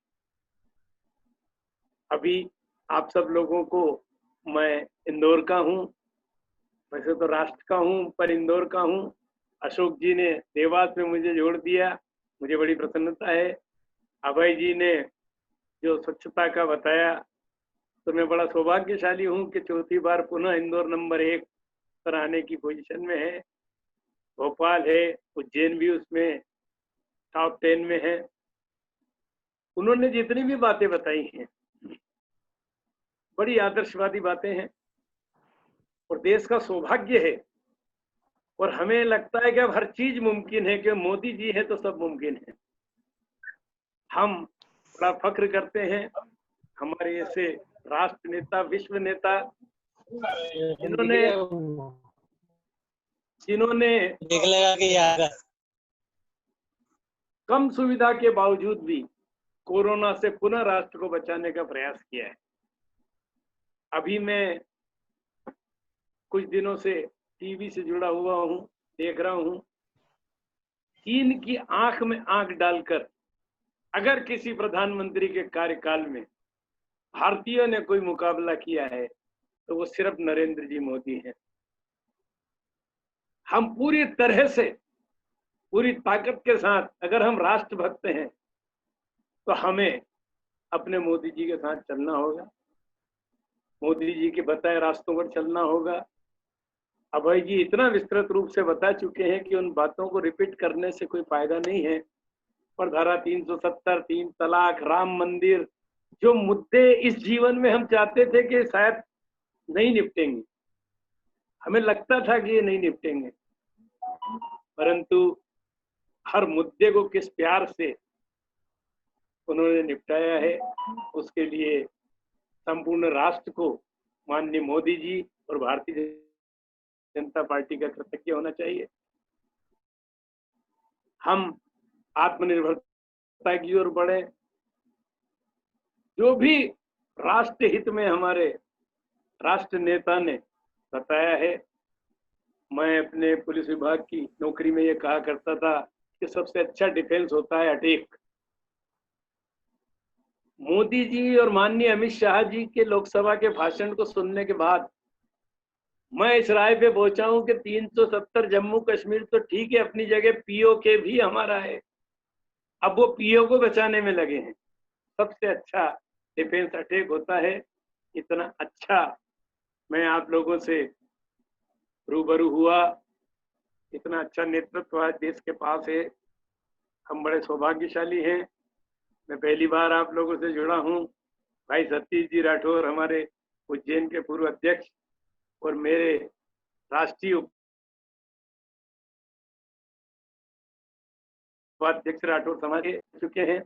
अभी आप सब लोगों को मैं इंदौर का हूँ, वैसे तो राष्ट्र का हूँ पर इंदौर का हूँ। अशोक जी ने देवास में मुझे जोड़ दिया, मुझे बड़ी प्रसन्नता है। अभय जी ने जो स्वच्छता का बताया, तो मैं बड़ा सौभाग्यशाली हूँ कि चौथी बार पुनः इंदौर नंबर 1 पर आने की पोजीशन में है। भोपाल है, उज्जैन भी उसमें टॉप 10 में है। उन्होंने जितनी भी बातें बताई हैं बड़ी आदर्शवादी बातें हैं और देश का सौभाग्य है। और हमें लगता है कि अब हर चीज मुमकिन है, कि मोदी जी है तो सब मुमकिन है। हम बड़ा फख्र करते हैं हमारे ऐसे राष्ट्र नेता, विश्व नेता, जिन्होंने देख लगा कि यार कम सुविधा के बावजूद भी कोरोना से पुनः राष्ट्र को बचाने का प्रयास किया है। अभी मैं कुछ दिनों से टीवी से जुड़ा हुआ हूँ, देख रहा हूँ, चीन की आंख में आंख डालकर अगर किसी प्रधानमंत्री के कार्यकाल में भारतीयों ने कोई मुकाबला किया है तो वो सिर्फ नरेंद्र जी मोदी हैं। हम पूरी तरह से, पूरी ताकत के साथ, अगर हम राष्ट्रभक्त हैं तो हमें अपने मोदी जी के साथ चलना होगा, मोदी जी के बताए रास्तों पर चलना होगा। अभय जी इतना विस्तृत रूप से बता चुके हैं कि उन बातों को रिपीट करने से कोई फायदा नहीं है। पर धारा 370, 3 तलाक, राम मंदिर, जो मुद्दे इस जीवन में हम चाहते थे कि शायद नहीं निपटेंगे, हमें लगता था कि ये नहीं निपटेंगे, परंतु हर मुद्दे को किस प्यार से उन्होंने निपटाया है, उसके लिए संपूर्ण राष्ट्र को माननीय मोदी जी और भारतीय जनता पार्टी का कृतज्ञ होना चाहिए। हम आत्मनिर्भरता की ओर बढ़े। जो भी राष्ट्र हित में हमारे राष्ट्र नेता ने बताया है, मैं अपने पुलिस विभाग की नौकरी में ये कहा करता था कि सबसे अच्छा डिफेंस होता है अटैक। मोदी जी और माननीय अमित शाह जी के लोकसभा के भाषण को सुनने के बाद मैं इस राय पे पहुंचा हूं कि 370 जम्मू कश्मीर तो ठीक है अपनी जगह, पीओके भी हमारा है। अब वो पीओ को बचाने में लगे हैं। सबसे अच्छा डिफेंस अटैक होता है। इतना अच्छा मैं आप लोगों से रूबरू हुआ, इतना अच्छा नेतृत्व आज देश के पास है। हम बड़े सौभाग्यशाली हैं। मैं पहली बार आप लोगों से जुड़ा हूं। भाई सतीश जी राठौर हमारे उज्जैन के पूर्व अध्यक्ष और मेरे राष्ट्रीय उपाध्यक्ष राठौर समाज के चुके हैं।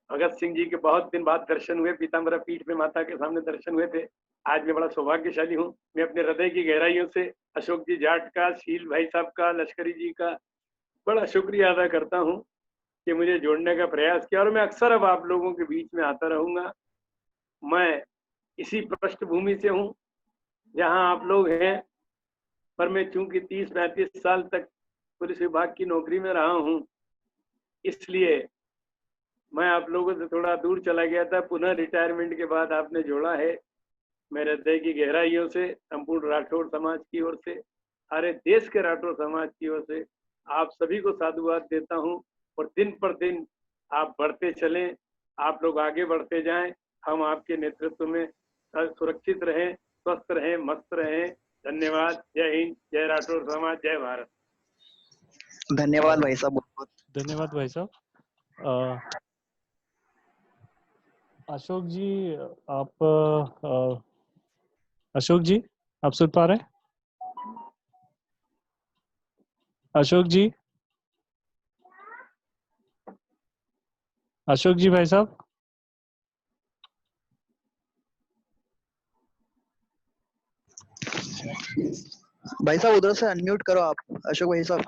भगत सिंह जी के बहुत दिन बाद दर्शन हुए, पीताम्बरा पीठ में माता के सामने दर्शन हुए थे। आज मैं बड़ा सौभाग्यशाली हूँ। मैं अपने हृदय की गहराइयों से अशोक जी जाट का, शील भाई साहब का, लश्करी जी का बड़ा शुक्रिया अदा करता हूँ कि मुझे जोड़ने का प्रयास किया, और मैं अक्सर अब आप लोगों के बीच में आता रहूंगा। मैं इसी पृष्ठभूमि से हूँ जहाँ आप लोग हैं, पर मैं चूंकि 30-35 साल तक पुलिस विभाग की नौकरी में रहा हूँ, इसलिए मैं आप लोगों से थोड़ा दूर चला गया था। पुनः रिटायरमेंट के बाद आपने जोड़ा है। मेरे हृदय की गहराइयों से संपूर्ण राठौर समाज की ओर से, सारे देश के राठौर समाज की ओर से आप सभी को साधुवाद देता हूं। और दिन पर दिन आप बढ़ते चलें, आप लोग आगे बढ़ते जाएं, हम आपके नेतृत्व में सुरक्षित रहें, स्वस्थ रहें, मस्त रहें। धन्यवाद। जय हिंद, जय राठौर समाज, जय भारत। धन्यवाद भाई साहब, बहुत धन्यवाद भाई साहब। अशोक जी, आप अशोक जी, आप सुन पा रहे हैं? अशोक जी, अशोक जी भाई साहब, भाई साहब उधर से अनम्यूट करो आप, अशोक भाई साहब।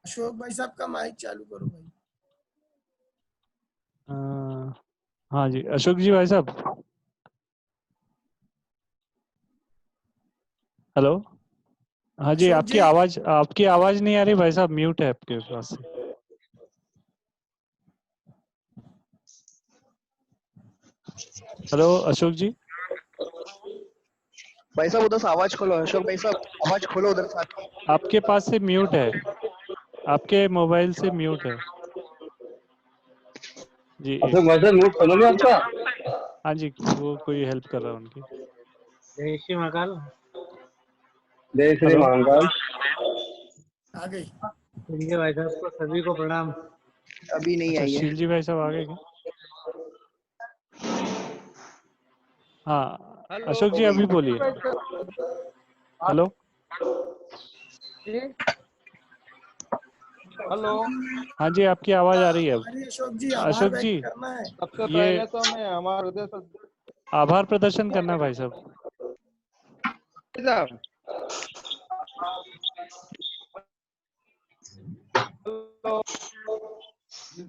अशोक भाई साहब का माइक चालू करो भाई। हाँ जी, अशोक जी भाई साहब, हेलो। हाँ जी, अशोक आपकी आवाज नहीं आ रही भाई साहब, म्यूट है आपके पास से। हेलो अशोक जी। भाई साहब उधर से आवाज खोलो, अशोक भाई साहब आवाज खोलो उधर से। आपके पास से म्यूट है, आपके मोबाइल से म्यूट है जी। अशोक भाई साहब म्यूट खोलो नहीं आपका। हाँ जी, वो कोई हेल्प कर रहा है उनकी। जय श्री महाकाल। जय श्री महाकाल। आ गई। ठीक भाई साहब को सभी को प्रणाम। अभी नहीं आई है। शील जी भाई साहब आ गए क्या? हाँ अशोक जी अभी बोलिए। Hello hello. हाँ जी, आपकी आवाज आ रही है अब। अशोक जी, अशोक जी, करना है। सबसे पहले तो मैं हमारे हृदय से आभार प्रदर्शन करना भाई साहब।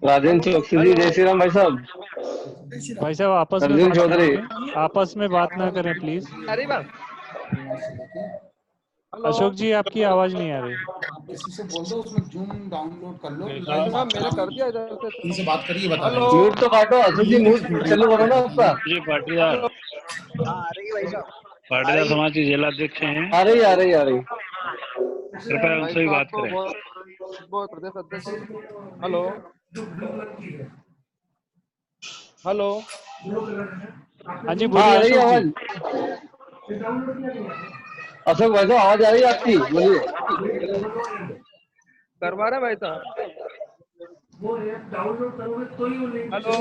राजेंद्र चौकसी जी, जय श्री राम भाई साहब। भाई साहब आपस में अर्जुन बात चौधरी, आपस में बात ना करें प्लीज। अशोक जी आपकी आवाज नहीं आ रही। आप किसी से बोल दो उसमें जूम डाउनलोड कर लो। मैंने कर दिया इधर से। किसी से बात करिए, बता हेलो। म्यूट तो काटो अशोक जी, म्यूट चालू करो ना आपका। जी पाटीदार, हाँ आ रही है भाई साहब। पाटीदार समाज के जिलाध्यक्ष हैं, आ रही आ रही आ रही। कृपया उनसे भी बात करें। बहुत प्रदेश अध्यक्ष। Hello hello. हाँ जी हाँ बोलिए आ रही है अशोक जी। आवाज। अशोक भाई साहब आवाज आ रही है आपकी, बोलिए। करवा रहे भाई साहब। डाउनलोड करोगे तो ही वो लिंक हेलो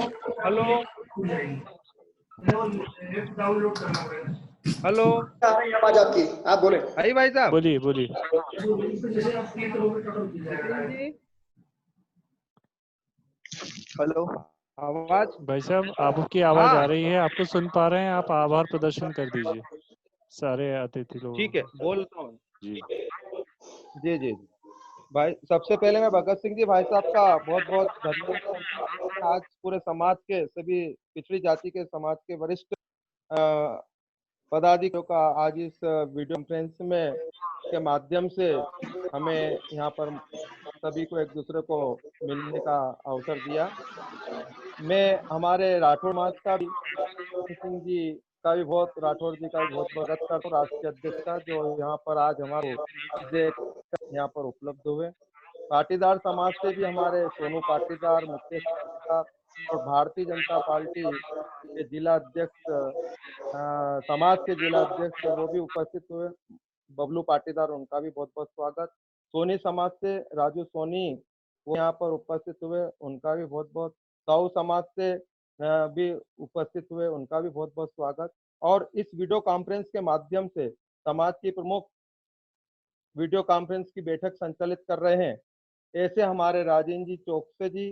हेलो हो जाएगी। डाउनलोड करना पड़ेगा। हेलो। आवाज आपकी, आप बोले। भाई साहब बोलिए बोलिए। जैसे आप क्लिक करोगे टोटल हो जाएगा। जी। हेलो। आवाज भाई साहब आपकी आवाज हाँ आ रही है, आपको सुन पा रहे हैं, आप आभार प्रदर्शन कर दीजिए सारे अतिथि लोगों ठीक है, का। बोलता हूँ। जी जी जी भाई, सबसे पहले मैं भगत सिंह जी भाई साहब का बहुत बहुत धन्यवाद। आज पूरे समाज के सभी पिछड़ी जाति के समाज के वरिष्ठ पदाधिकारियों का आज इस वीडियो कॉन्फ्रेंस में के माध्यम से हमें यहाँ पर सभी को एक दूसरे को मिलने का अवसर दिया। मैं हमारे राठौर समाज का भी, सिंह जी का भी बहुत, राठौर जी का भी बहुत बहुत करता हूँ, राष्ट्रीय अध्यक्ष का, जो यहाँ पर आज हमारे यहाँ पर उपलब्ध हुए। पाटीदार समाज से भी हमारे सोनू पाटीदार, मुकेश पाटीदार और भारतीय जनता पार्टी के जिला अध्यक्ष समाज के जिला अध्यक्ष वो भी उपस्थित हुए, बबलू पाटीदार, उनका भी बहुत बहुत स्वागत। सोनी समाज से राजू सोनी वो यहाँ पर उपस्थित हुए, उनका भी बहुत बहुत। साहू समाज से भी उपस्थित हुए, उनका भी बहुत बहुत स्वागत। और इस वीडियो कॉन्फ्रेंस के माध्यम से समाज की प्रमुख वीडियो कॉन्फ्रेंस की बैठक संचालित कर रहे हैं ऐसे हमारे राजेंद्र जी चौकसे जी,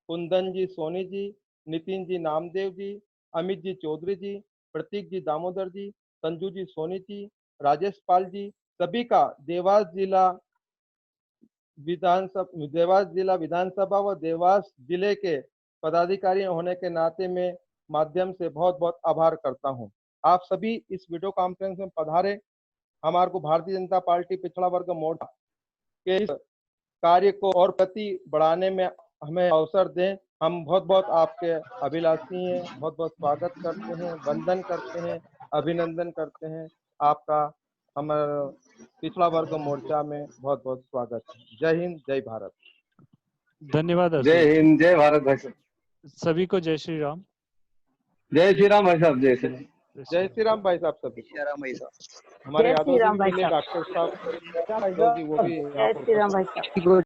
कुंदन जी सोनी जी, नितिन जी नामदेव जी, अमित जी चौधरी जी, प्रतीक जी दामोदर जी, संजू जी सोनी जी, राजेश पाल जी, सभी का देवास जिला विधानसभा व देवास जिले के पदाधिकारी होने के नाते में माध्यम से बहुत बहुत आभार करता हूं। आप सभी इस वीडियो कॉन्फ्रेंस में पधारे, हमारे को भारतीय जनता पार्टी पिछड़ा वर्ग मोर्चा के इस कार्य को और गति बढ़ाने में हमें अवसर दें। हम बहुत बहुत आपके अभिलाषी हैं, बहुत बहुत स्वागत करते हैं, वंदन करते हैं, अभिनंदन करते हैं। आपका हमारा पिछड़ा वर्ग मोर्चा में बहुत बहुत स्वागत है। जय हिंद, जय भारत। धन्यवाद जय अशोक। हिंद, जय भारत भाई साहब। सभी को जय श्री राम। जय श्री राम भाई साहब, जय श्री राम। जय श्री राम भाई साहब। सभी जय राम भाई साहब। हमारे जय श्री यादव जी राम भी भाई मिले, साहब। डॉक्टर साहब वो भी यहाँ जय पर श्री राम भाई साहब।